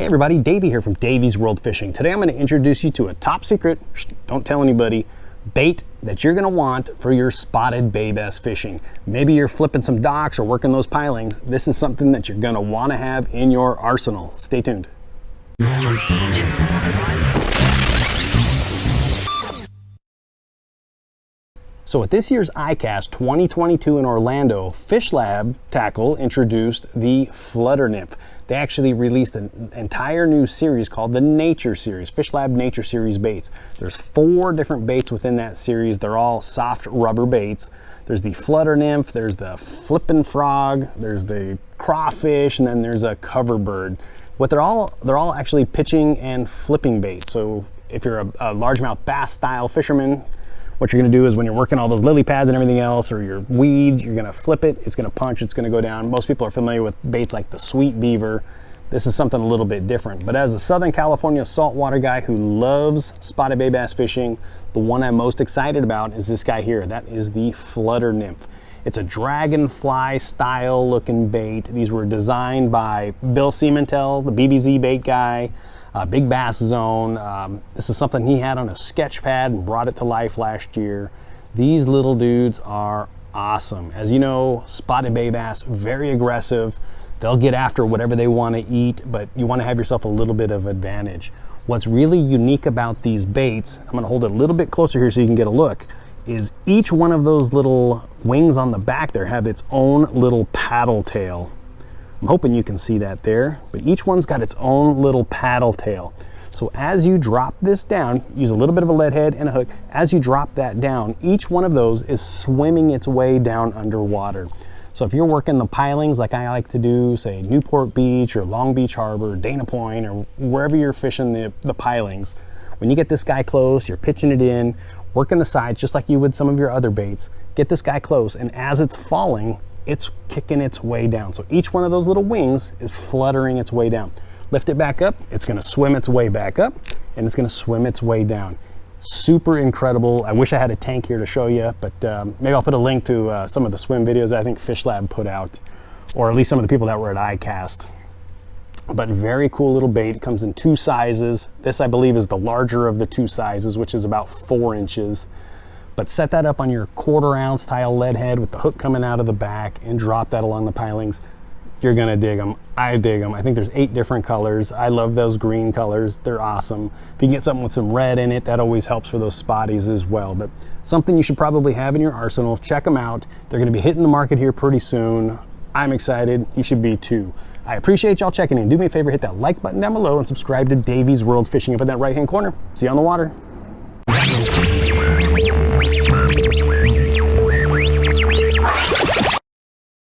Hey everybody, Davey here from Davey's World Fishing. Today I'm going to introduce you to a top secret, don't tell anybody, bait that you're going to want for your spotted bay bass fishing. Maybe you're flipping some docks or working those pilings. This is something that you're going to want to have in your arsenal. Stay tuned. So at this year's ICAST 2022 in Orlando, FishLab Tackle introduced the Flutter Nymph. They actually released an entire new series called the Nature Series, FishLab Nature Series baits. There's 4 different baits within that series. They're all soft rubber baits. There's the Flutter Nymph, there's the Flippin' Frog, there's the Crawfish, and then there's a Cover Bird. They're all actually pitching and flipping baits. So if you're a largemouth bass style fisherman, what you're gonna do is when you're working all those lily pads and everything else, or your weeds, you're gonna flip it, it's gonna punch, it's gonna go down. Most people are familiar with baits like the Sweet Beaver. This is something a little bit different. But as a Southern California saltwater guy who loves spotted bay bass fishing, the one I'm most excited about is this guy here. That is the Flutter Nymph. It's a dragonfly style looking bait. These were designed by Bill Seamantel, the BBZ bait guy. Big Bass Zone. This is something he had on a sketch pad and brought it to life last year. These little dudes are awesome. As you know, spotted bay bass, very aggressive. They'll get after whatever they want to eat, but you want to have yourself a little bit of advantage. What's really unique about these baits, I'm going to hold it a little bit closer here so you can get a look, is each one of those little wings on the back there have its own little paddle tail. I'm hoping you can see that there, but each one's got its own little paddle tail. So as you drop this down, use a little bit of a lead head and a hook. As you drop that down, each one of those is swimming its way down underwater. So if you're working the pilings like I like to do, say Newport Beach or Long Beach Harbor, Dana Point, or wherever you're fishing the pilings, when you get this guy close, you're pitching it in, working the sides just like you would some of your other baits. Get this guy close, and as it's falling, it's kicking its way down. So each one of those little wings is fluttering its way down. Lift it back up, it's gonna swim its way back up, and it's gonna swim its way down. Super incredible. I wish I had a tank here to show you, but maybe I'll put a link to some of the swim videos that I think FishLab put out, or at least some of the people that were at ICAST. But very cool little bait. It comes in 2 sizes. This, I believe, is the larger of the 2 sizes, which is about 4 inches. But set that up on your 1/4 ounce tile lead head with the hook coming out of the back and drop that along the pilings. You're gonna dig them. I dig them. I think there's 8 different colors. I love those green colors. They're awesome. If you can get something with some red in it, that always helps for those spotties as well. But something you should probably have in your arsenal. Check them out. They're gonna be hitting the market here pretty soon. I'm excited. You should be too. I appreciate y'all checking in. Do me a favor, hit that like button down below and subscribe to Davey's World Fishing up in that right-hand corner. See you on the water.